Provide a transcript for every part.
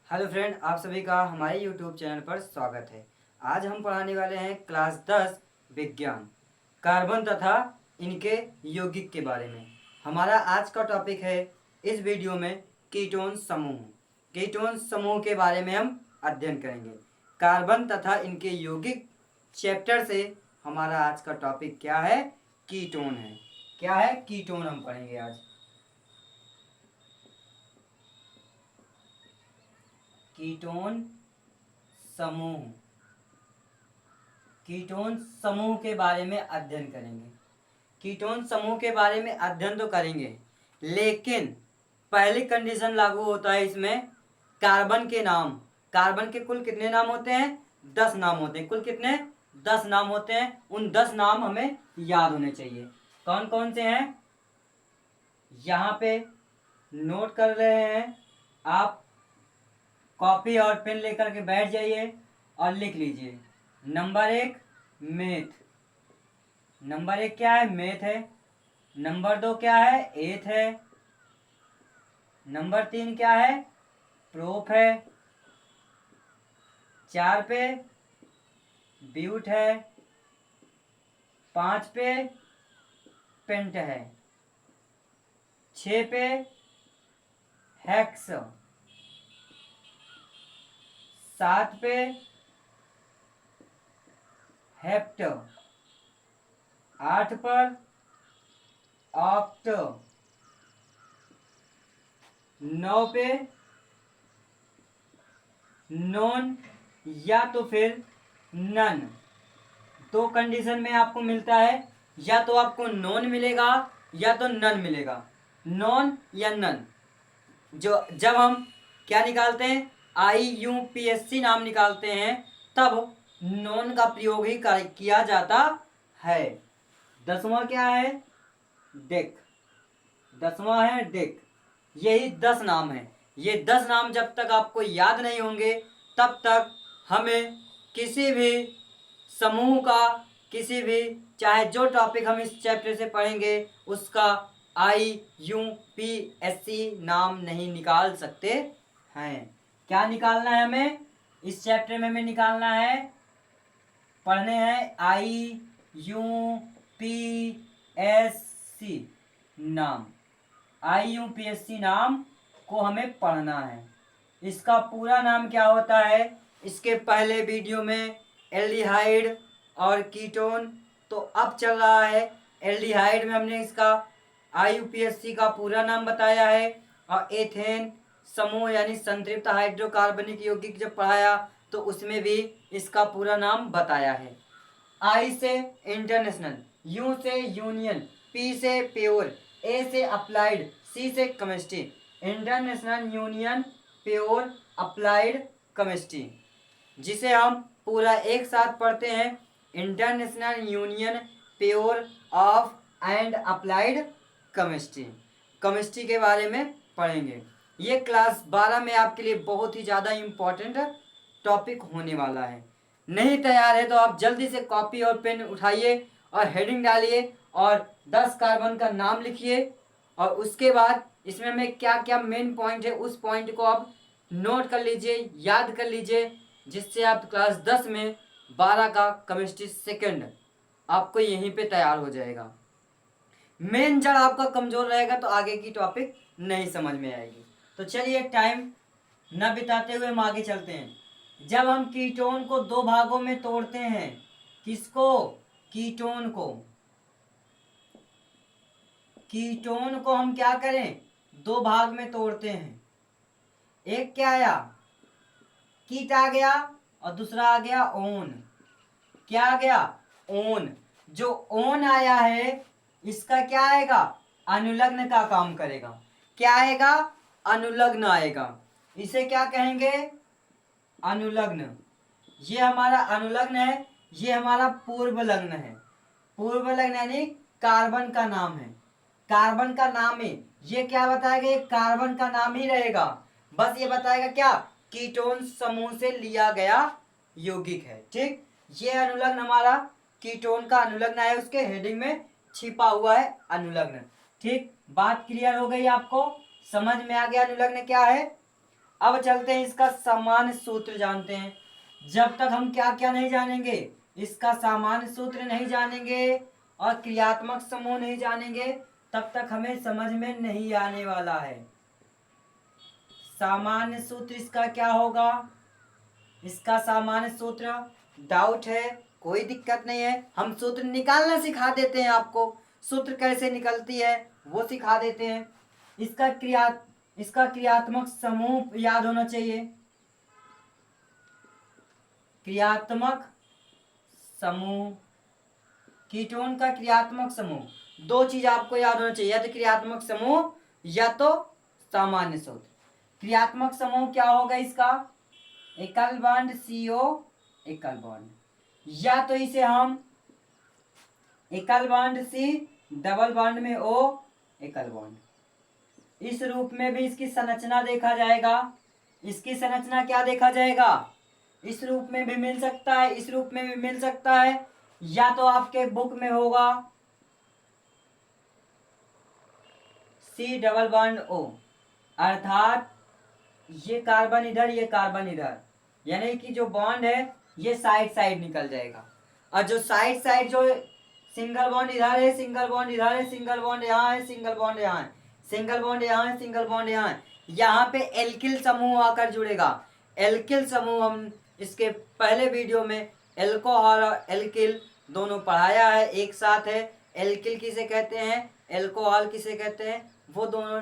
Hello friend, आप सभी का हमारे यूट्यूब चैनल पर स्वागत है। आज हम पढ़ाने वाले हैं क्लास 10 विज्ञान, कार्बन तथा इनके यौगिक के बारे में। हमारा आज का टॉपिक है इस वीडियो में कीटोन समूह। कीटोन समूह के बारे में हम अध्ययन करेंगे। कार्बन तथा इनके यौगिक चैप्टर से हमारा आज का टॉपिक क्या है? कीटोन है। क्या है? कीटोन हम पढ़ेंगे आज। कीटोन समूह। कीटोन समूह के बारे में अध्ययन करेंगे। कीटोन समूह के बारे में अध्ययन तो करेंगे, लेकिन पहली कंडीशन लागू होता है इसमें। कार्बन के नाम, कार्बन के कुल कितने नाम होते हैं? 10 नाम होते हैं। कुल कितने? 10 नाम होते हैं। उन 10 नाम हमें याद होने चाहिए। कौन कौन से हैं? यहाँ पे नोट कर रहे हैं आप। कॉपी और पेन लेकर के बैठ जाइए और लिख लीजिए। Number 1 meth. नंबर 1 क्या है? मेथ है। नंबर 2 क्या है? एथ है। नंबर 3 क्या है? प्रोप है। 4 पे ब्यूट है। 5 पे पेंट है। 6 पे हेक्स। 7 पे हेप्ट। 8 पर ऑक्ट। 9 पे नॉन या तो फिर नन। दो कंडीशन में आपको मिलता है, या तो आपको नॉन मिलेगा या तो नन मिलेगा। नॉन या नन। जो जब हम क्या निकालते हैं, IUPAC नाम निकालते हैं, तब नॉन का प्रयोग ही किया जाता है। 10वां क्या है? डेक। 10वां है डेक। यही 10 नाम है। ये 10 नाम जब तक आपको याद नहीं होंगे, तब तक हमें किसी भी समूह का, किसी भी, चाहे जो टॉपिक हम इस चैप्टर से पढ़ेंगे, उसका IUPAC नाम नहीं निकाल सकते हैं। क्या निकालना है हमें? इस चैप्टर में हमें निकालना है, पढ़ने हैं IUPAC नाम। IUPAC नाम को हमें पढ़ना है। इसका पूरा नाम क्या होता है? इसके पहले वीडियो में एल्डिहाइड और कीटोन तो अब चल रहा है। एल्डिहाइड में हमने इसका IUPAC का पूरा नाम बताया है, और एथेन समूह यानी संतृप्त हाइड्रोकार्बनिक यौगिक जब पढ़ाया तो उसमें भी इसका पूरा नाम बताया है। I से इंटरनेशनल, U से यूनियन, P से प्योर, A से अप्लाइड, C से chemistry. International union pure applied chemistry, जिसे हम पूरा एक साथ पढ़ते हैं, international union pure of and applied chemistry. Chemistry के बारे में पढ़ेंगे। ये क्लास 12 में आपके लिए बहुत ही ज़्यादा इम्पोर्टेंट टॉपिक होने वाला है। नहीं तैयार है तो आप जल्दी से कॉपी और पेन उठाइए और हेडिंग डालिए और 10 कार्बन का नाम लिखिए, और उसके बाद इसमें हमें क्या क्या मेन पॉइंट है उस पॉइंट को आप नोट कर लीजिए, याद कर लीजिए, जिससे आप क्लास 10 में 12 का केमिस्ट्री सेकंड आपको यहीं पे तैयार हो जाएगा। मेन जड़ आपका कमजोर रहेगा तो आगे की टॉपिक नहीं समझ में आएगी। तो चलिए टाइम न बिताते हुए हम आगे चलते हैं। जब हम कीटोन को दो भागों में तोड़ते हैं, किसको? कीटोन को। कीटोन को हम क्या करें? दो भाग में तोड़ते हैं। एक क्या आया? कीट आ गया, और दूसरा आ गया ओन। क्या आ गया? ओन। जो ओन आया है, इसका क्या आएगा? अनुलग्न का काम करेगा। क्या आएगा? अनुलग्न आएगा। इसे क्या कहेंगे? अनुलग्न। ये हमारा अनुलग्न है, ये हमारा पूर्व लग्न है। पूर्व लग्न यानी कार्बन का नाम है, कार्बन का नाम है। ये क्या बताएगा? ये कार्बन का नाम ही रहेगा, बस ये बताएगा क्या? कीटोन समूह से लिया गया यौगिक है। ठीक, ये अनुलग्न हमारा कीटोन का अनुलग्न है, उसके हेडिंग में छिपा हुआ है अनुलग्न। ठीक, बात क्लियर हो गई? आपको समझ में आ गया अनुलग्न क्या है? अब चलते हैं इसका सामान्य सूत्र जानते हैं। जब तक हम क्या क्या नहीं जानेंगे, इसका सामान्य सूत्र नहीं जानेंगे और क्रियात्मक समूह नहीं जानेंगे, तब तक हमें समझ में नहीं आने वाला है। सामान्य सूत्र इसका क्या होगा? इसका सामान्य सूत्र, डाउट है कोई दिक्कत नहीं है, हम सूत्र निकालना सिखा देते हैं आपको। सूत्र कैसे निकलती है वो सिखा देते हैं। इसका क्रियात्मक समूह याद होना चाहिए। क्रियात्मक समूह, कीटोन का क्रियात्मक समूह, दो चीज आपको याद होना चाहिए, या तो क्रियात्मक समूह या तो सामान्य सूत्र। क्रियात्मक समूह क्या होगा इसका? एकल बॉन्ड CO एकल बॉन्ड, या तो इसे हम एकल बॉन्ड C डबल बॉन्ड में O एकल बॉन्ड, इस रूप में भी इसकी संरचना देखा जाएगा। इसकी संरचना क्या देखा जाएगा? इस रूप में भी मिल सकता है, इस रूप में भी मिल सकता है, या तो आपके बुक में होगा C डबल बॉन्ड O, अर्थात ये कार्बन इधर, ये कार्बन इधर, यानी कि जो बॉन्ड है ये साइड साइड निकल जाएगा। और जो साइड साइड जो सिंगल बॉन्ड इधर है, सिंगल बॉन्ड इधर है, सिंगल बॉन्ड यहाँ है, सिंगल बॉन्ड यहाँ है, सिंगल बॉन्ड यहाँ है, सिंगल बॉन्ड यहाँ है, यहाँ पे एल्किल समूह आकर जुड़ेगा। एल्किल समूह हम इसके पहले वीडियो में एल्कोहल और एल्किल दोनों पढ़ाया है, एक साथ है। एल्किल किसे कहते हैं, एल्कोहल किसे कहते हैं, वो दोनों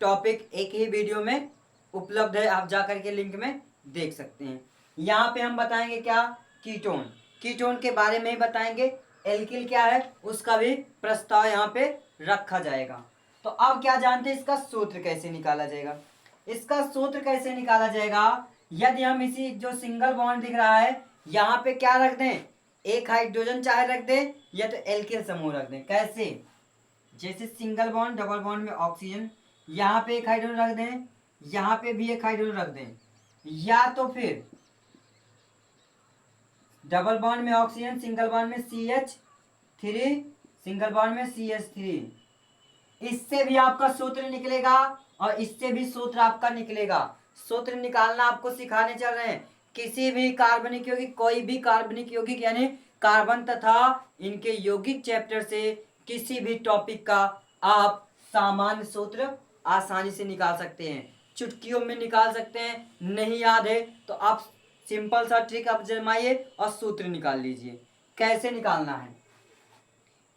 टॉपिक एक ही वीडियो में उपलब्ध है, आप जाकर के लिंक में देख सकते हैं। यहाँ पे हम बताएंगे क्या? कीटोन, कीटोन के बारे में ही बताएंगे। एल्किल क्या है उसका भी प्रस्ताव यहाँ पे रखा जाएगा। तो अब क्या जानते हैं इसका सूत्र कैसे निकाला जाएगा? इसका सूत्र कैसे निकाला जाएगा? यदि हम इसी जो सिंगल बॉन्ड दिख रहा है यहाँ पे क्या रख दें, एक हाइड्रोजन चाहे रख दें या तो एल्किल समूह रख दें। कैसे? जैसे सिंगल बॉन्ड डबल बॉन्ड में ऑक्सीजन, यहाँ पे एक हाइड्रोजन रख दें, यहाँ पे भी एक हाइड्रोजन रख दें, या तो फिर डबल बॉन्ड में ऑक्सीजन, सिंगल बॉन्ड में CH3, सिंगल बॉन्ड में CH3, इससे भी आपका सूत्र निकलेगा और इससे भी सूत्र आपका निकलेगा। सूत्र निकालना आपको सिखाने चल रहे हैं। किसी भी कार्बनिक यौगिक, कोई भी कार्बनिक यौगिक यानी कार्बन तथा इनके यौगिक चैप्टर से किसी भी टॉपिक का आप सामान्य सूत्र आसानी से निकाल सकते हैं, चुटकियों में निकाल सकते हैं। नहीं याद है तो आप सिंपल सा ट्रिक आप जमाइए और सूत्र निकाल लीजिए। कैसे निकालना है?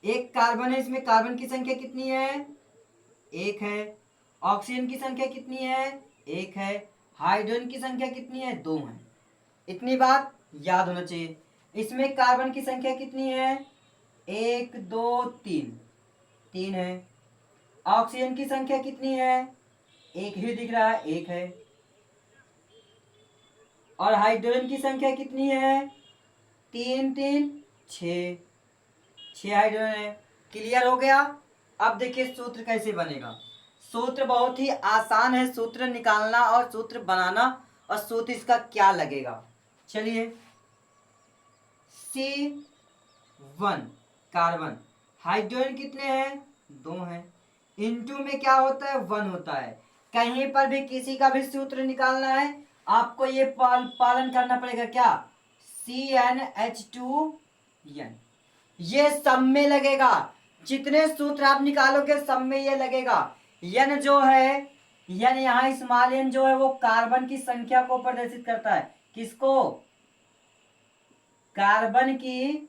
एक कार्बन है, इसमें कार्बन की संख्या कितनी है? एक है। ऑक्सीजन की संख्या कितनी है? एक है। हाइड्रोजन की संख्या कितनी है? दो है। इतनी बात याद होना चाहिए। इसमें कार्बन की संख्या कितनी है? एक, दो, तीन, तीन है। ऑक्सीजन की संख्या कितनी है? एक ही दिख रहा है, एक है। और हाइड्रोजन की संख्या कितनी है? तीन, तीन, छः, छः हाइड्रोजन है। क्लियर हो गया? अब देखिए सूत्र कैसे बनेगा। सूत्र बहुत ही आसान है, सूत्र निकालना और सूत्र बनाना, और सूत्र इसका क्या लगेगा। चलिए, C1 कार्बन, हाइड्रोजन कितने हैं? दो हैं। इनटू में क्या होता है? 1 होता है। कहीं पर भी किसी का भी सूत्र निकालना है आपको ये पालन करना पड़ेगा। क्या? CnH2n, ये सब में लगेगा। जितने सूत्र आप निकालोगे सब में ये लगेगा। यन जो है, यन यहाँ स्मॉल एन जो है वो कार्बन की संख्या को प्रदर्शित करता है। किसको? कार्बन की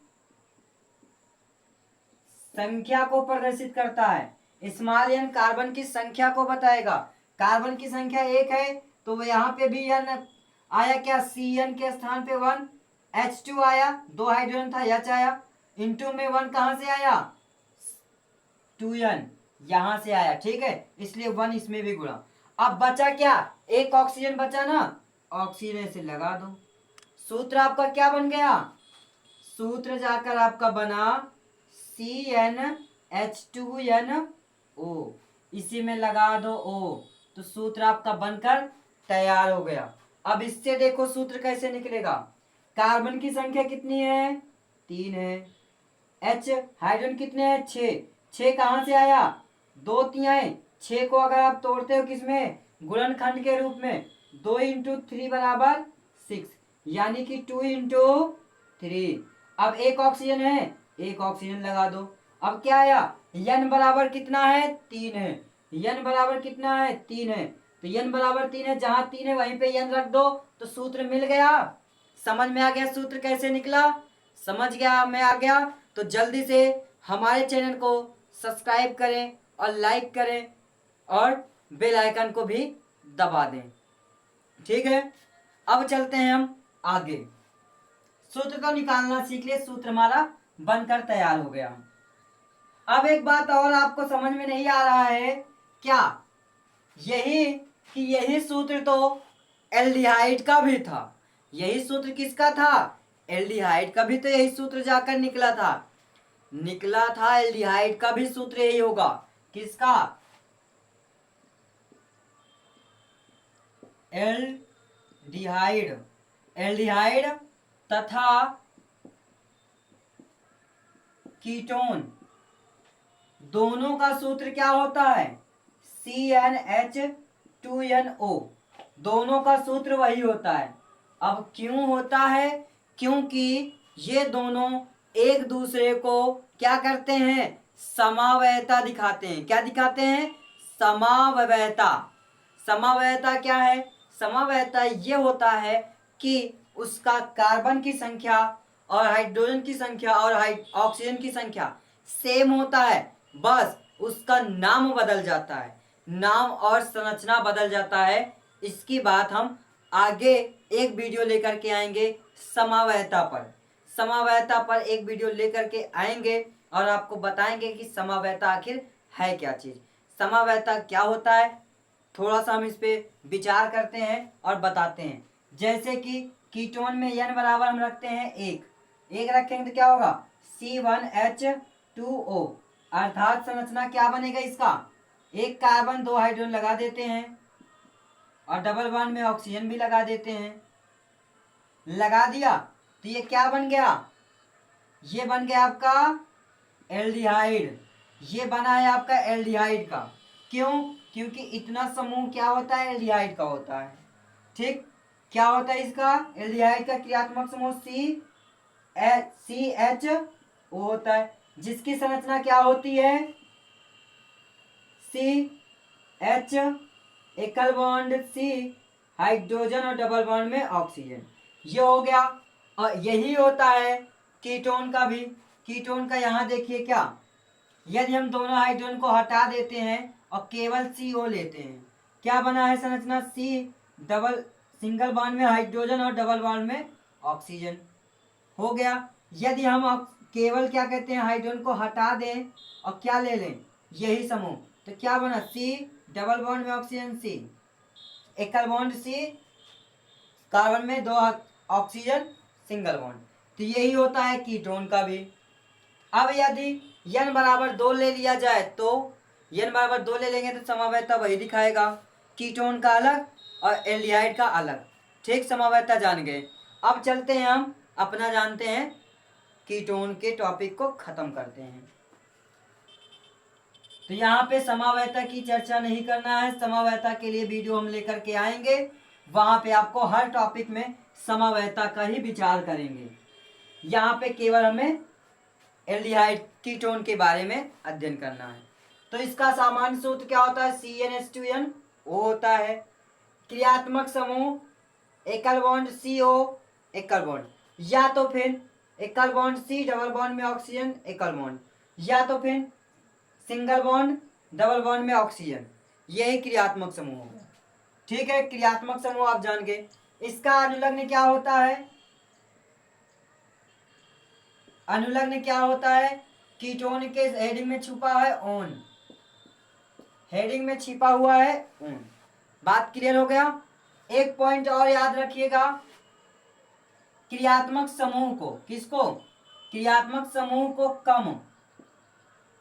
संख्या को प्रदर्शित करता है। स्मॉल एन कार्बन की संख्या को बताएगा। कार्बन की संख्या एक है तो वो यहाँ पे भी एन आया। क्या? Cn के स्थान पे 1, H2 आया, दो हाइड्रोजन था, H आया। इंटू में 1 कहां से आया? 2n यहां से आया। ठीक है, इसलिए 1 इसमें भी गुणा। अब बचा क्या? एक ऑक्सीजन बचा ना, ऑक्सीजन से लगा दो। सूत्र आपका क्या बन गया? सूत्र जाकर आपका बना CnH2nO, इसी में लगा दो O, तो सूत्र आपका बनकर तैयार हो गया। अब इससे देखो सूत्र कैसे निकलेगा। कार्बन की संख्या कितनी है? 3 है। H हाइड्रोजन कितने हैं? 6, 6 कहां से आया? 2 तिहाई। 6 को अगर आप तोड़ते हो किसमें? गुणनखंड के रूप में, 2 इंटू 3 बराबर 6, यानी कि 2 इंटू 3। अब एक ऑक्सीजन है, एक ऑक्सीजन लगा दो। अब क्या आया, n बराबर कितना है, 3 है। n बराबर कितना है, 3 है। तो n बराबर 3 है, जहां 3 है वहीं पे n रख दो, तो सूत्र मिल गया। समझ में आ गया सूत्र कैसे निकला, समझ गया में आ गया। तो जल्दी से हमारे चैनल को सब्सक्राइब करें और लाइक करें और बेल आइकन को भी दबा दें। ठीक है, अब चलते हैं हम आगे। सूत्र को निकालना सीख ले, सूत्र हमारा बनकर तैयार हो गया। अब एक बात और आपको समझ में नहीं आ रहा है क्या, यही कि यही सूत्र तो एल्डिहाइड का भी था। यही सूत्र किसका था, एल्डिहाइड का भी तो यही सूत्र जाकर निकला था एल्डिहाइड का भी सूत्र यही होगा। किसका, एल्डिहाइड। एल्डिहाइड तथा कीटोन दोनों का सूत्र क्या होता है, CnH2nO। दोनों का सूत्र वही होता है। अब क्यों होता है, क्योंकि ये दोनों एक दूसरे को क्या करते हैं, समावयता दिखाते हैं। क्या दिखाते हैं, समावयता। समावयता क्या है, समावयता ये होता है कि उसका कार्बन की संख्या और हाइड्रोजन की संख्या और ऑक्सीजन की संख्या सेम होता है, बस उसका नाम बदल जाता है, नाम और संरचना बदल जाता है। इसकी बात हम आगे एक वीडियो लेकर के आएंगे समावयता पर। समावयता पर एक वीडियो लेकर के आएंगे और आपको बताएंगे कि समावयता आखिर है क्या चीज, समावयता क्या होता है। थोड़ा सा हम इस पे विचार करते हैं और बताते हैं। जैसे कि कीटोन में n बराबर हम रखते हैं एक रखेंगे तो क्या होगा, C1H2O, अर्थात संरचना क्या बनेगा इसका, एक कार्बन दो हाइड्रोजन लगा देते हैं और डबल बॉन्ड में ऑक्सीजन भी लगा देते हैं। लगा दिया तो ये क्या बन गया, ये बन गया आपका एल्डिहाइड। ये बना है आपका एल्डिहाइड का। क्यों, क्योंकि इतना समूह क्या होता है, एल्डिहाइड का होता है। ठीक, क्या होता है इसका, एल्डिहाइड का क्रियात्मक समूह CH होता है, जिसकी संरचना क्या होती है, CH एकल बॉन्ड C हाइड्रोजन और डबल बॉन्ड में ऑक्सीजन, ये हो गया। और यही होता है कीटोन का भी। कीटोन का यहाँ देखिए क्या, यदि हम दोनों हाइड्रोजन को हटा देते हैं और केवल CO लेते हैं, क्या बना है संरचना, C डबल सिंगल बॉन्ड में हाइड्रोजन और डबल बॉन्ड में ऑक्सीजन हो गया। यदि हम केवल क्या कहते हैं, हाइड्रोजन को हटा दें और क्या ले लें, यही समूह, तो क्या बना, C डबल बॉन्ड में ऑक्सीजन C, एकल बॉन्ड C, कार्बन में दो ऑक्सीजन, सिंगल बॉन्ड। तो यही होता है कीटोन का भी। अब यदि n बराबर 2 ले लिया जाए तो n बराबर 2 ले लेंगे तो समावयता वही दिखाएगा, कीटोन का अलग और एल्डिहाइड का अलग। ठीक, समावयता जान गए। अब चलते हैं हम अपना जानते हैं, कीटोन के टॉपिक को खत्म करते हैं। तो यहाँ पे समावयता की चर्चा नहीं करना है, समावयता के लिए वीडियो हम लेकर के आएंगे, वहां पे आपको हर टॉपिक में समावयता का ही विचार करेंगे। यहाँ पे केवल हमें एल्डिहाइड कीटोन के बारे में अध्ययन करना है। तो इसका सामान्य सूत्र क्या होता है, CnH2n वो होता है। क्रियात्मक समूह एकल बॉन्ड CO एकल बॉन्ड, या तो फिर एकल बॉन्ड C डबल बॉन्ड में ऑक्सीजन एकल बॉन्ड, या तो फिर सिंगल बॉन्ड डबल बॉन्ड में ऑक्सीजन, यही क्रियात्मक समूह होगा। ठीक है, क्रियात्मक समूह आप जान गए। इसका अनुलग्न क्या होता है, अनुलग्न क्या होता है, कीटोन के हेडिंग में छुपा है ऑन, हेडिंग में छिपा हुआ है ऑन। बात क्लियर हो गया। एक पॉइंट और याद रखिएगा, क्रियात्मक समूह को, किसको, क्रियात्मक समूह को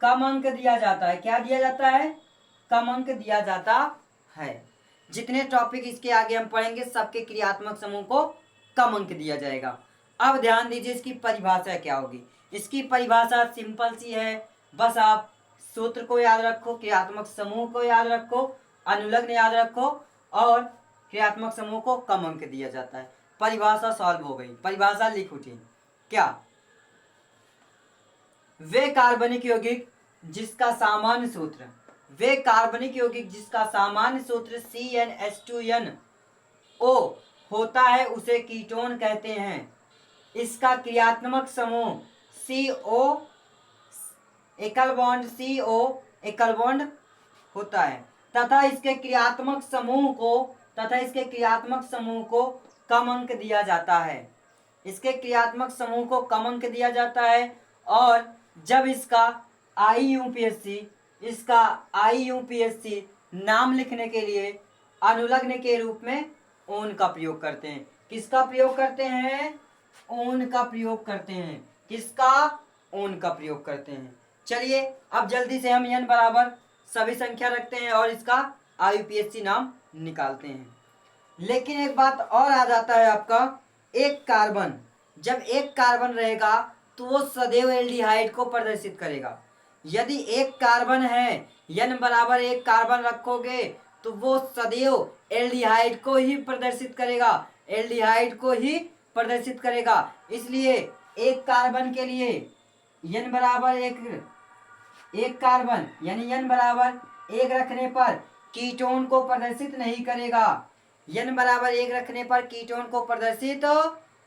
कम अंक दिया जाता है। क्या दिया जाता है, कम अंक दिया जाता है। जितने टॉपिक इसके आगे हम पढ़ेंगे सबके क्रियात्मक समूह को कम अंक दिया जाएगा। अब ध्यान दीजिए इसकी परिभाषा क्या होगी। इसकी परिभाषा सिंपल सी है, बस आप सूत्र को याद रखो, क्रियात्मक समूह को याद रखो, अनुलग्न याद रखो और क्रियात्मक समूह को कम अंक दिया जाता है। परिभाषा सॉल्व हो गई, परिभाषा लिख उठी। क्या? वे कार्बनिक यौगिक जिसका सामान्य सूत्र CnH2nO होता है उसे कीटोन कहते हैं। इसका क्रियात्मक समूह CO एकल बॉन्ड होता है तथा इसके क्रियात्मक समूह को कम अंक दिया जाता है। इसके क्रियात्मक समूह को कम अंक दिया जाता है और जब इसका IUPAC नाम लिखने के लिए अनुलग्न के रूप में ओन का प्रयोग करते हैं। किसका प्रयोग करते हैं? ओन का प्रयोग करते हैं। किसका? ओन का प्रयोग करते हैं। चलिए अब जल्दी से हम n बराबर सभी संख्या रखते हैं और इसका IUPAC नाम निकालते हैं। लेकिन एक बात और आ जाता है आपका, एक कार्बन, जब एक कार्बन रहेगा तो वो सदैव एल्डिहाइड को प्रदर्शित करेगा। यदि एक कार्बन है, n बराबर एक कार्बन रखोगे तो वो सदैव एल्डिहाइड को ही प्रदर्शित करेगा। इसलिए एक कार्बन के लिए n बराबर एक कार्बन यानी n बराबर 1 रखने पर कीटोन को प्रदर्शित नहीं करेगा। n बराबर 1 रखने पर कीटोन को प्रदर्शित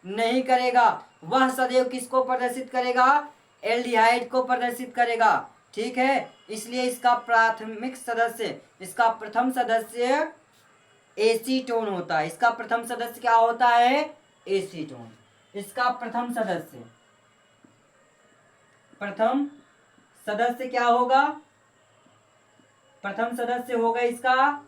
नहीं करेगा। वह सदैव किसको प्रदर्शित करेगा? एल्डिहाइड को प्रदर्शित करेगा। ठीक है, इसलिए इसका प्रथम सदस्य एसीटोन होता है। इसका प्रथम सदस्य क्या होता है? एसीटोन। इसका प्रथम सदस्य क्या होगा? प्रथम सदस्य होगा इसका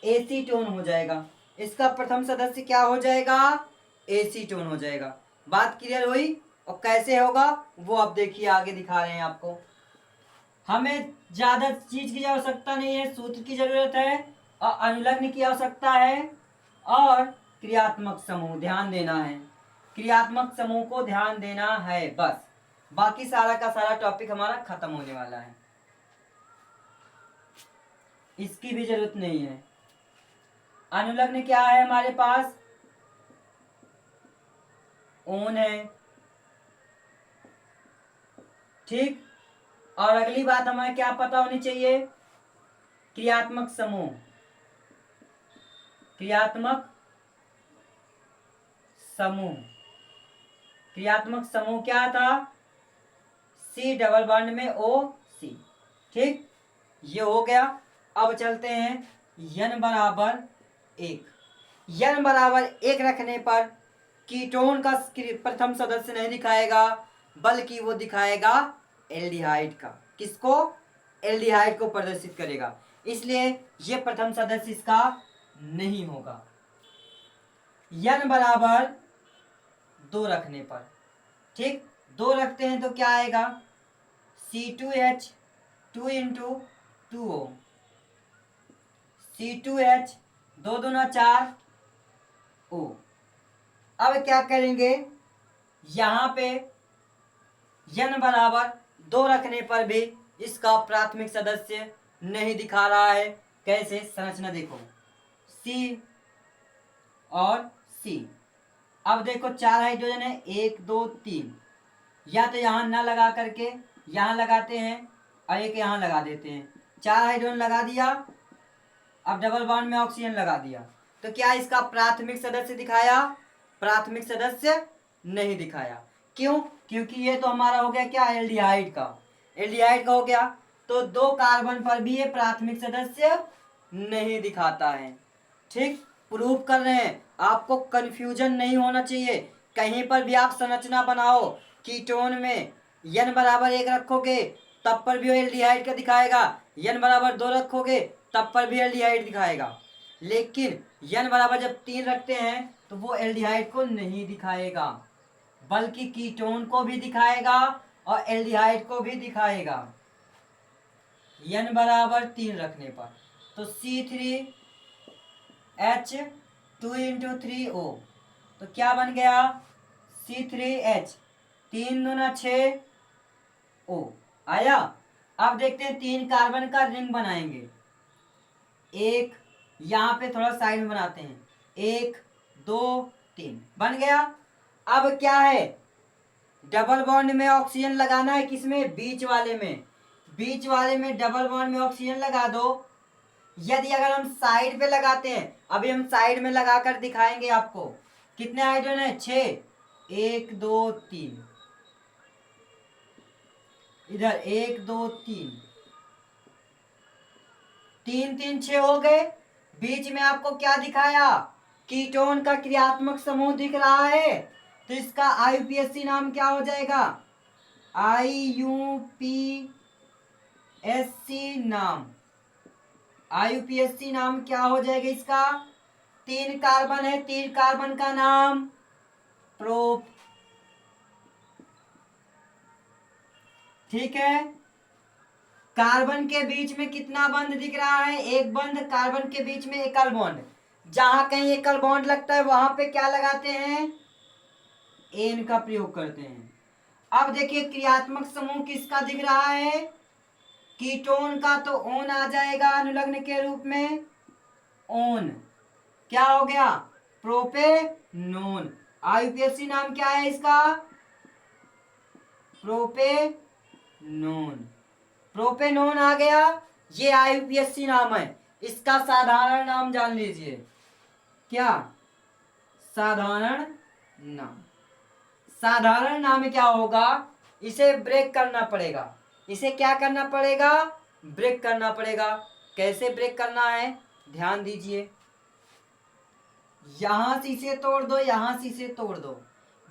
एसीटोन हो जाएगा। इसका प्रथम सदस्य क्या हो जाएगा? एसीटोन हो जाएगा। बात क्लियर हुई? और कैसे होगा वो अब देखिए, आगे दिखा रहे हैं आपको। हमें ज्यादा चीज की आवश्यकता नहीं है, सूत्र की जरूरत है और अनुलग्न की आवश्यकता है और क्रियात्मक समूह ध्यान देना है। क्रियात्मक समूह को ध्यान देना है बस, बाकी सारा का सारा टॉपिक हमारा खत्म होने वाला है, इसकी भी जरूरत नहीं है। अनुलग्न क्या है हमारे पास? ओन है। ठीक, और अगली बात हमें क्या पता होनी चाहिए? क्रियात्मक समूह क्या था? C डबल बॉन्ड में OC। ठीक, ये हो गया। अब चलते हैं n बराबर 1 रखने पर कीटोन का प्रथम सदस्य नहीं दिखाएगा, बल्कि वो दिखाएगा एल्डिहाइड का। किसको? एल्डिहाइड को प्रदर्शित करेगा। इसलिए ये प्रथम सदस्य इसका नहीं होगा। n बराबर 2 रखने पर, ठीक, 2 रखते हैं तो क्या आएगा? C2H 2 × 2O, C2H 2 दूना 4 O। अब क्या करेंगे? यहाँ पे n बराबर 2 रखने पर भी इसका प्राथमिक सदस्य नहीं दिखा रहा है। कैसे? संरचना देखो, C और C। अब देखो 4 हाइड्रोजन है, 1 2 3, या तो यहाँ न लगा करके यहाँ लगाते हैं और एक यहाँ लगा देते हैं। 4 हाइड्रोजन लगा दिया, अब डबल बॉन्ड में ऑक्सीजन लगा दिया, तो क्या इसका प्राथमिक सदस्य दिखाया? प्राथमिक सदस्य नहीं दिखाया। क्यों? क्योंकि ये तो हमारा हो गया क्या? एल्डिहाइड का हो गया, तो 2 कार्बन पर भी ये प्राथमिक सदस्य नहीं दिखाता है। ठीक, प्रूव कर रहे हैं, आपको कंफ्यूजन नहीं होना चाहिए। कहीं पर भी आप संरचना बनाओ, कीटोन में n बराबर 1 रखोगे तब पर भी एल्डिहाइड का दिखाएगा, n बराबर 2 रखोगे तब पर भी एल्डिहाइड दिखाएगा। लेकिन n बराबर जब 3 रखते हैं तो वो एल्डिहाइड को नहीं दिखाएगा, बल्कि कीटोन को भी दिखाएगा और एल्डिहाइड को भी दिखाएगा। n बराबर 3 रखने पर तो C3H 2 × 3O, तो क्या बन गया? C3H 3 दूना 6 O आया। अब देखते हैं 3 कार्बन का रिंग बनाएंगे। एक, यहाँ पे थोड़ा साइड में बनाते हैं, 1 2 3 बन गया। अब क्या है, डबल बॉन्ड में ऑक्सीजन लगाना है, किसमें, बीच वाले में, बीच वाले में डबल बॉन्ड में ऑक्सीजन लगा दो। यदि अगर हम साइड पे लगाते हैं, अभी हम साइड में लगाकर दिखाएंगे आपको, कितने हाइड्रोजन है, 6, 1 2 3, इधर 1 2 3, 3 3 6 हो गए। बीच में आपको क्या दिखाया, कीटोन का क्रियात्मक समूह दिख रहा है, तो इसका आईयूपीएससी नाम क्या हो जाएगा, आईयूपीएससी नाम, आईयूपीएससी नाम क्या हो जाएगा इसका, 3 कार्बन है, 3 कार्बन का नाम प्रोप, ठीक है। कार्बन के बीच में कितना बंध दिख रहा है, एक बंध, कार्बन के बीच में एकल बॉन्ड, जहां कहीं एकल बॉन्ड लगता है वहां पे क्या लगाते हैं, एन का प्रयोग करते हैं। अब देखिए क्रियात्मक समूह किसका दिख रहा है, कीटोन का, तो ओन आ जाएगा अनुलग्न के रूप में, ओन क्या हो गया, प्रोपेनोन। आईयूपीएससी नाम क्या है इसका, प्रोपेनोन, प्रोपेनोन आ गया। ये आईयूपीएससी नाम है, इसका साधारण नाम जान लीजिए, क्या, साधारण नाम, साधारण नाम क्या होगा, इसे ब्रेक करना पड़ेगा, इसे क्या करना पड़ेगा, ब्रेक करना पड़ेगा। कैसे ब्रेक करना है, ध्यान दीजिए, यहां से इसे तोड़ दो, यहां से इसे तोड़ दो,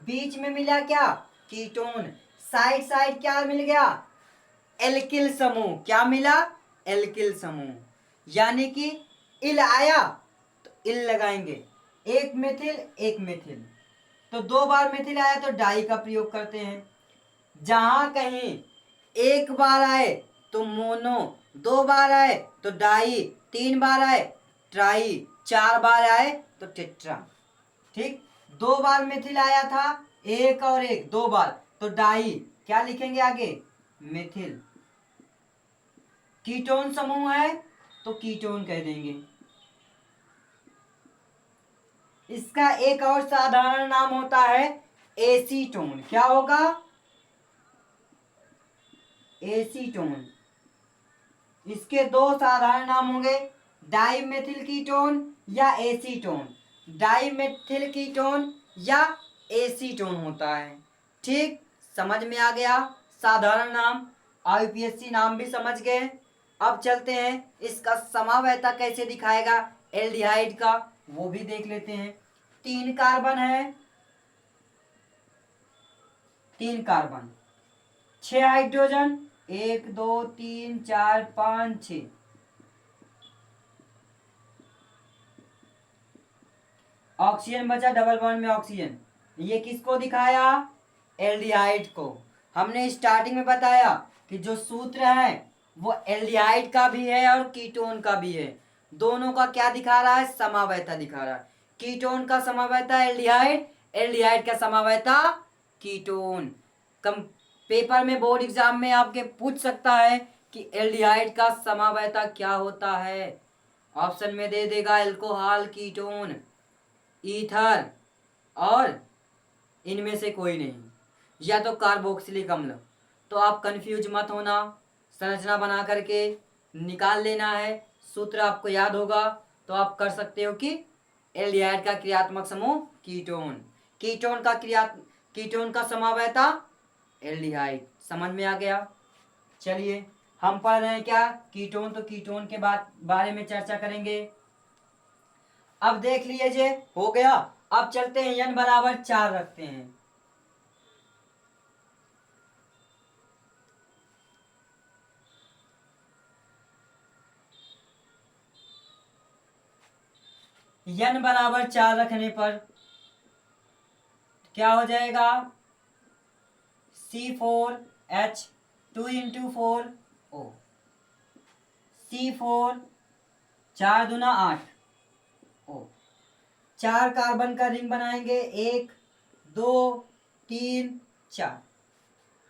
बीच में मिला क्या, कीटोन, साइड साइड क्या मिल गया, एल्किल समूह, क्या मिला, एल्किल समूह, यानी कि इल आया तो इल लगाएंगे, एक मिथिल एक मिथिल, तो 2 बार मिथिल आया तो डाई का प्रयोग करते हैं। जहां कहीं एक बार आए तो मोनो, 2 बार आए तो डाई, 3 बार आए ट्राई, 4 बार आए तो टेट्रा, ठीक। 2 बार मिथिल आया था, एक और एक, 2 बार, तो डाई, क्या लिखेंगे आगे, मिथिल। कीटोन समूह है तो कीटोन कह देंगे। इसका एक और साधारण नाम होता है एसीटोन, क्या होगा, एसीटोन। इसके 2 साधारण नाम होंगे, डाइमेथिल कीटोन या एसीटोन, डाइमेथिल कीटोन या एसीटोन होता है, ठीक। समझ में आ गया, साधारण नाम, आईयूपीएससी नाम भी समझ गए। अब चलते हैं इसका समावयता कैसे दिखाएगा एल्डिहाइड का, वो भी देख लेते हैं। 3 कार्बन है, 3 कार्बन, 6 हाइड्रोजन, 1 2 3 4 5 6, ऑक्सीजन बचा डबल बॉन्ड में ऑक्सीजन, ये किसको दिखाया, एल्डिहाइड को। हमने स्टार्टिंग में बताया कि जो सूत्र है वो एल्डिहाइड का भी है और कीटोन का भी है, दोनों का क्या दिखा रहा है, समावयता दिखा रहा है। कीटोन का समावयता एल्डिहाइड, एल्डिहाइड का समावयता कीटोन। कम पेपर में, बोर्ड एग्जाम में आपके पूछ सकता है कि एल्डिहाइड का समावयता क्या होता है, ऑप्शन में दे देगा अल्कोहल, कीटोन, ईथर, और इनमें से कोई नहीं, या तो कार्बोक्सिलिक अम्ल। तो आप कंफ्यूज मत होना, संरचना बना करके निकाल लेना है, सूत्र आपको याद होगा तो आप कर सकते हो कि एल्डिहाइड का क्रियात्मक समूह कीटोन, कीटोन का समावयता एल्डिहाइड। समझ में आ गया। चलिए हम पढ़ रहे हैं क्या, कीटोन, तो कीटोन के बारे में चर्चा करेंगे। अब देख लीजिए हो गया। अब चलते हैं n बराबर 4 रखते हैं, n बराबर 4 रखने पर क्या हो जाएगा, C4H 2 इंटू 4 O, C4 4 दूना 8 O, 4 कार्बन का रिंग बनाएंगे, 1 2 3 4।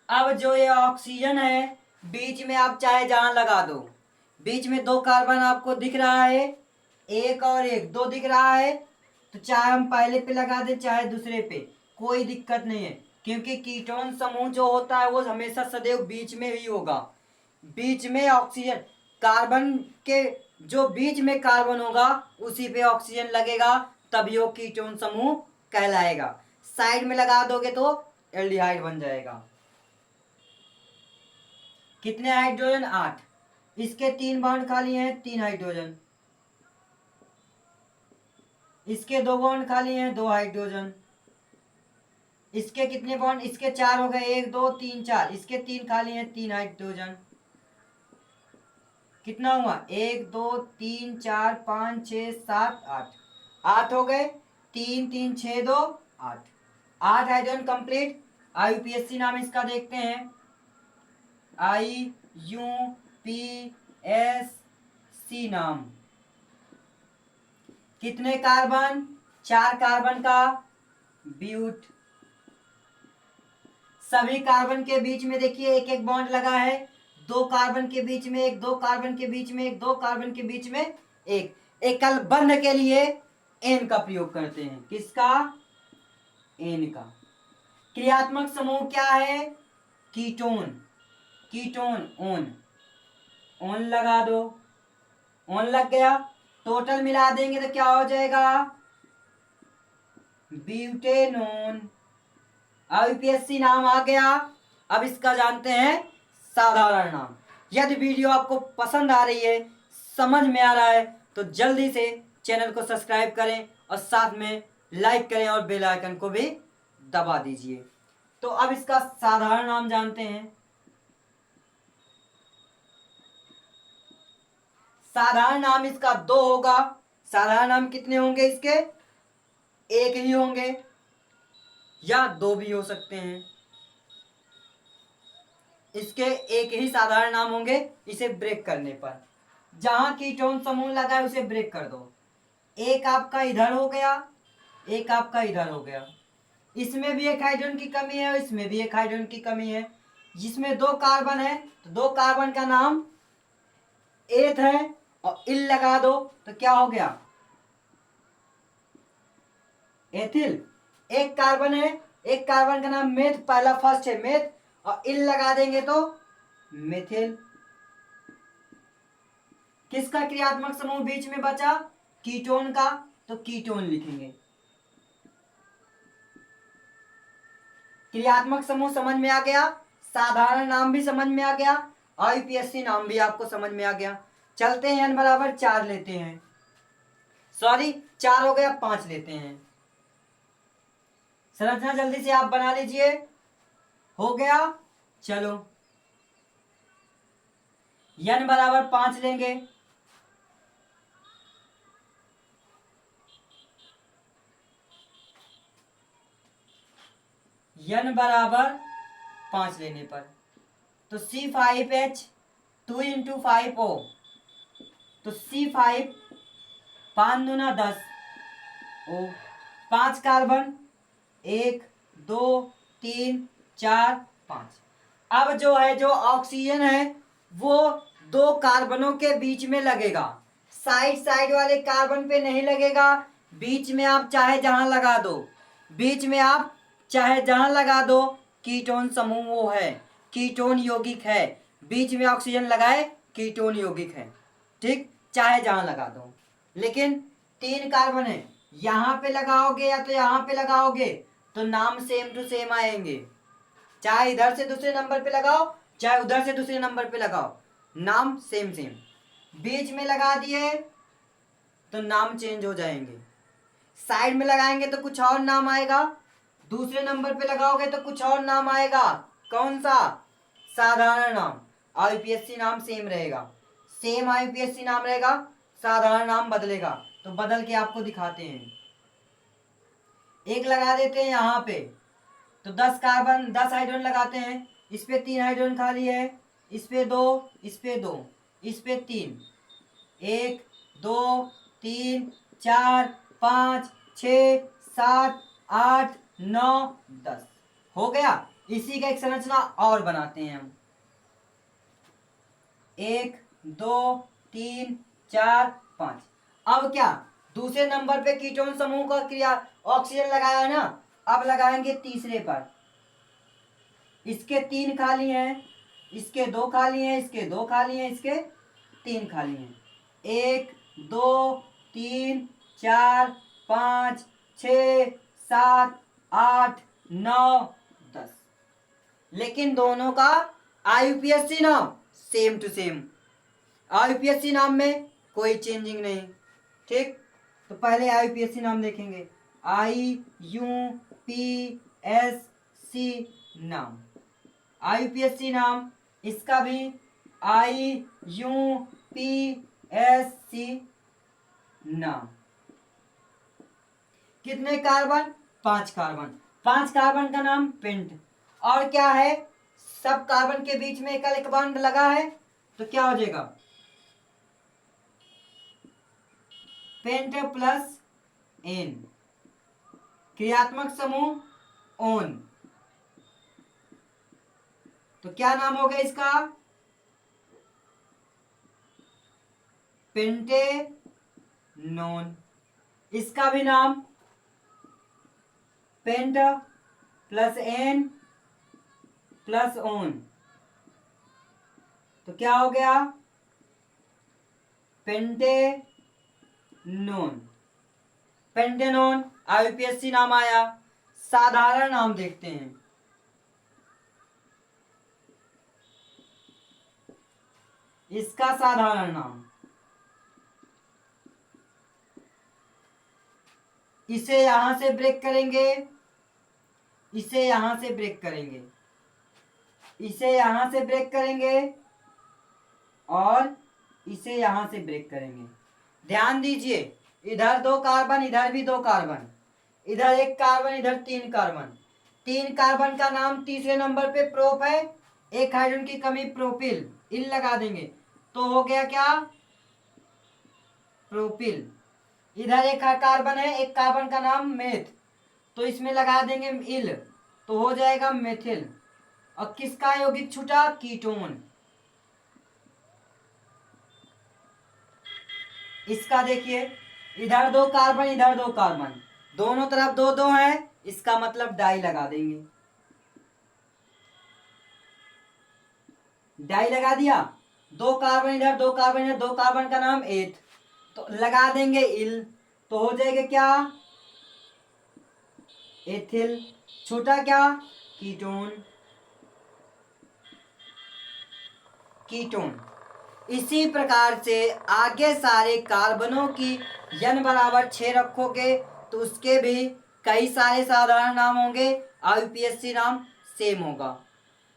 अब जो ये ऑक्सीजन है बीच में आप चाहे जहां लगा दो, बीच में 2 कार्बन आपको दिख रहा है, एक और एक, 2 दिख रहा है, तो चाहे हम पहले पे लगा दें चाहे दूसरे पे, कोई दिक्कत नहीं है, क्योंकि कीटोन समूह जो होता है वो हमेशा सदैव बीच में ही होगा। बीच में ऑक्सीजन, कार्बन के जो बीच में कार्बन होगा उसी पे ऑक्सीजन लगेगा, तभी वो कीटोन समूह कहलाएगा। साइड में लगा दोगे तो एल्डिहाइड बन जाएगा। कितने हाइड्रोजन? 8। इसके 3 बॉन्ड खाली हैं, 3 हाइड्रोजन। इसके 2 बॉन्ड खाली हैं, 2 हाइड्रोजन। इसके कितने बॉन्ड? इसके 4 हो गए, 1 2 3 4। इसके 3 खाली हैं, 3 हाइड्रोजन। कितना हुआ? 1 2 3 4 5 6 7 8। 8 हो गए, 3 3 6 2 8। 8 हाइड्रोजन कंप्लीट। IUPAC नाम इसका देखते हैं। IUPAC नाम। कितने कार्बन? 4 कार्बन का ब्यूट। सभी कार्बन के बीच में देखिए एक एक बॉन्ड लगा है, 2 कार्बन के बीच में एक, 2 कार्बन के बीच में एक, 2 कार्बन के बीच में एक। एकल बंध के लिए एन का प्रयोग करते हैं। किसका? एन का। क्रियात्मक समूह क्या है? कीटोन। Ketone own. ओन लगा दो, ओन लग गया। टोटल मिला देंगे तो क्या हो जाएगा? ब्यूटेनोन। IUPAC नाम आ गया। अब इसका जानते हैं साधारण नाम। यदि वीडियो आपको पसंद आ रही है, समझ में आ रहा है, तो जल्दी से चैनल को सब्सक्राइब करें और साथ में लाइक करें और बेल आइकन को भी दबा दीजिए। तो अब इसका साधारण नाम जानते हैं। साधारण नाम इसका 2 होगा। साधारण नाम कितने होंगे इसके? 1 ही होंगे या 2 भी हो सकते हैं। इसके 1 ही साधारण नाम होंगे। इसे ब्रेक करने पर, जहां कीटोन समूह लगा है उसे ब्रेक कर दो। एक आपका इधर हो गया, एक आपका इधर हो गया। इसमें भी एक हाइड्रोजन की कमी है, इसमें भी एक हाइड्रोजन की कमी है। जिसमें 2 कार्बन है तो 2 कार्बन का नाम एथ है और इल लगा दो तो क्या हो गया? एथिल। एक कार्बन है, एक कार्बन का नाम मेथ, पहला फर्स्ट है मेथ, और इल लगा देंगे तो मेथिल। किसका क्रियात्मक समूह बीच में बचा? कीटोन का, तो कीटोन लिखेंगे। क्रियात्मक समूह समझ में आ गया, साधारण नाम भी समझ में आ गया, IUPAC नाम भी आपको समझ में आ गया। चलते हैं n बराबर 4 लेते हैं। सॉरी 4 हो गया, 5 लेते हैं। संरचना जल्दी से आप बना लीजिए। हो गया? चलो n बराबर 5 लेंगे। n बराबर 5 लेने पर तो C5H 2 × 5O, तो C5 5 दूना 10 O, 5 कार्बन, 1 2 3 4 5। अब जो है, जो ऑक्सीजन है वो 2 कार्बनों के बीच में लगेगा, साइड साइड वाले कार्बन पे नहीं लगेगा। बीच में आप चाहे जहां लगा दो, बीच में आप चाहे जहां लगा दो, कीटोन समूह वो है, कीटोन यौगिक है। बीच में ऑक्सीजन लगाए, कीटोन यौगिक है। ठीक, चाहे जहां लगा दो। लेकिन 3 कार्बन है, यहां पे लगाओगे या तो यहां पे लगाओगे तो नाम सेम टू सेम आएंगे। चाहे इधर से दूसरे नंबर पे लगाओ, चाहे उधर से दूसरे नंबर पे लगाओ, नाम सेम सेम। बीच में लगा दिए तो नाम चेंज हो जाएंगे। साइड में लगाएंगे तो कुछ और नाम आएगा, दूसरे नंबर पे लगाओगे तो कुछ और नाम आएगा। कौन सा? साधारण नाम। IUPAC नाम सेम रहेगा, सेम IUPAC नाम रहेगा, साधारण नाम बदलेगा। तो बदल के आपको दिखाते हैं। एक लगा देते हैं यहाँ पे, तो 10 कार्बन 10 हाइड्रोजन लगाते हैं। इस पे 3 हाइड्रोजन खाली है, इस पे 2, इस पे 2, इस पे 3, 1 2 3 4 5 6 7 8 9 10 हो गया। इसी का एक संरचना और बनाते हैं हम। 1 2 3 4 5। अब क्या, दूसरे नंबर पे कीटोन समूह का क्रिया ऑक्सीजन लगाया है ना, अब लगाएंगे तीसरे पर। इसके 3 खाली हैं, इसके 2 खाली हैं, इसके 2 खाली हैं, इसके 3 खाली हैं। 1 2 3 4 5 6 7 8 9 10। लेकिन दोनों का आईयूपीएसी नाम सेम टू सेम, आईयूपीएसी नाम में कोई चेंजिंग नहीं। ठीक, तो पहले आईयूपीएसी नाम देखेंगे। आईयूपीएससी नाम, आईयूपीएससी नाम, इसका भी आईयूपीएससी नाम। कितने कार्बन? 5 कार्बन। 5 कार्बन का नाम पेंट। और क्या है, सब कार्बन के बीच में एकल बॉन्ड लगा है, तो क्या हो जाएगा, पेंट प्लस एन। क्रियात्मक समूह ओन, तो क्या नाम हो गया इसका, पेंटेनोन। इसका भी नाम pent plus an plus one, तो क्या हो गया, पेंटेनोन। पेंटेनोन आईयूपीएससी नाम आया। साधारण नाम देखते हैं। इसका साधारण नाम, इसे यहां से ब्रेक करेंगे, इसे यहां से ब्रेक करेंगे, इसे यहां से ब्रेक करेंगे और इसे यहां से ब्रेक करेंगे। ध्यान दीजिए, इधर 2 कार्बन, इधर भी 2 कार्बन, इधर 1 कार्बन, इधर 3 कार्बन। 3 कार्बन का नाम तीसरे नंबर पे प्रोप है, 1 हाइड्रोजन की कमी प्रोपिल, इल लगा देंगे तो हो गया क्या, प्रोपिल। इधर 1 कार्बन है, 1 कार्बन का नाम मेथ, तो इसमें लगा देंगे इल, तो हो जाएगा मेथिल। और किसका यौगिक छूटा, कीटोन। इसका देखिए, इधर 2 कार्बन, इधर 2 कार्बन, दोनों तरफ 2 2 है, इसका मतलब डाई लगा देंगे। डाई लगा दिया, 2 कार्बन इधर, 2 कार्बन इधर, 2 कार्बन का नाम एथ, तो लगा देंगे इल, तो हो जाएगा क्या, एथिल। छूटा क्या, कीटोन। कीटोन। इसी प्रकार से आगे सारे कार्बनों की n बराबर 6 रखोगे तो उसके भी कई सारे साधारण नाम होंगे, आईयूपीएससी नाम सेम होगा।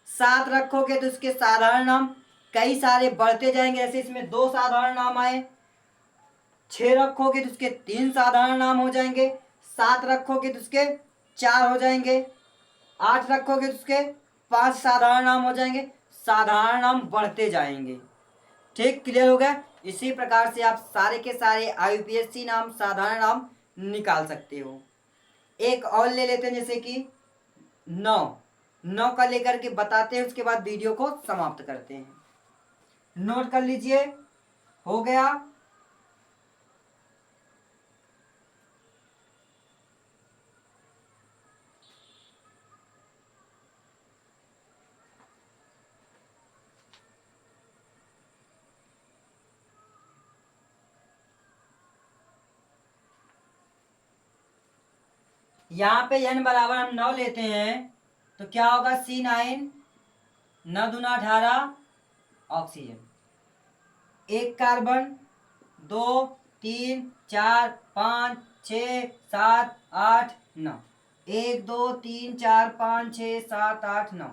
7 रखोगे तो उसके साधारण नाम कई सारे बढ़ते जाएंगे, जैसे इसमें 2 साधारण नाम आए। 6 रखोगे तो उसके 3 साधारण नाम हो जाएंगे। 7 रखोगे तो उसके 4 हो जाएंगे। 8 रखोगे तो उसके 5 साधारण नाम हो जाएंगे। साधारण नाम बढ़ते जाएंगे। ठीक, क्लियर हो गया। इसी प्रकार से आप सारे के सारे आईयूपीएससी नाम, साधारण नाम निकाल सकते हो। एक और ले लेते हैं, जैसे कि 9 का लेकर के बताते हैं, उसके बाद वीडियो को समाप्त करते हैं। नोट कर लीजिए, हो गया। यहाँ पे n बराबर हम 9 लेते हैं तो क्या होगा, C9, 9 दूना 18 ऑक्सीजन। 1 कार्बन, 2 3 4 5 6 7 8 9, 1 2 3 4 5 6 7 8 9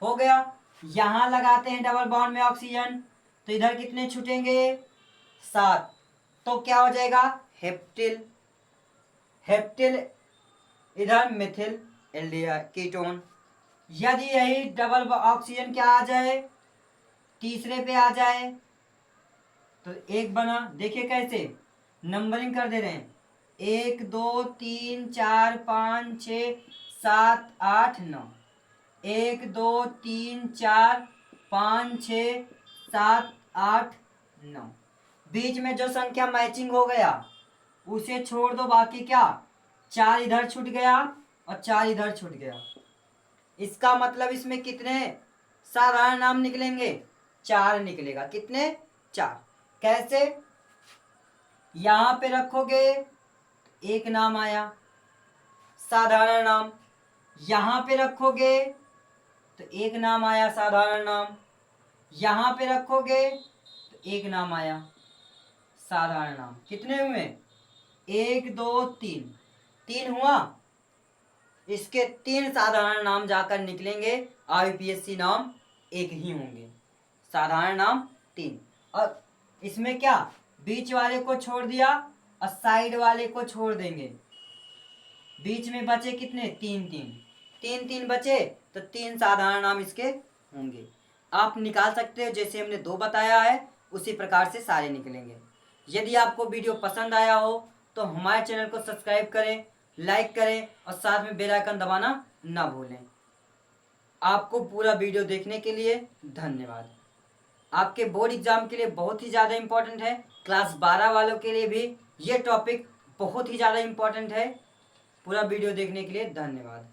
हो गया। यहाँ लगाते हैं डबल बॉन्ड में ऑक्सीजन, तो इधर कितने छूटेंगे, 7, तो क्या हो जाएगा, हेप्टिल। हेप्टिल, इधर मिथिल एल्डिहाइड कीटोन। यदि यही डबल ऑक्सीजन क्या आ जाए, तीसरे पे आ जाए, तो 1 बना। देखिए कैसे नंबरिंग कर दे रहे हैं, 1 2 3 4 5 6 7 8 9, 1 2 3 4 5 6 7 8 9। बीच में जो संख्या मैचिंग हो गया उसे छोड़ दो, बाकी क्या 4 इधर छूट गया और 4 इधर छूट गया। इसका मतलब इसमें कितने साधारण नाम निकलेंगे? 4 निकलेगा। कितने? 4। कैसे? यहां पे रखोगे एक नाम आया साधारण नाम, यहां पे रखोगे तो एक नाम आया साधारण नाम, यहां पे रखोगे तो एक नाम आया साधारण नाम। कितने हुए? 1 2 3, 3 हुआ। इसके 3 साधारण नाम जाकर निकलेंगे, आईपीएससी नाम एक ही होंगे। साधारण नाम 3। और इसमें क्या बीच वाले को छोड़ दिया और साइड वाले को छोड़ देंगे। बीच में बचे कितने? 3 3, 3 3 बचे तो 3 साधारण नाम इसके होंगे। आप निकाल सकते हो, जैसे हमने 2 बताया है उसी प्रकार से सारे निकलेंगे। यदि आपको वीडियो पसंद आया हो तो हमारे चैनल को सब्सक्राइब करें, लाइक करें और साथ में बेल आइकन दबाना ना भूलें। आपको पूरा वीडियो देखने के लिए धन्यवाद। आपके बोर्ड एग्जाम के लिए बहुत ही ज़्यादा इम्पोर्टेंट है। क्लास 12 वालों के लिए भी ये टॉपिक बहुत ही ज़्यादा इम्पोर्टेंट है। पूरा वीडियो देखने के लिए धन्यवाद।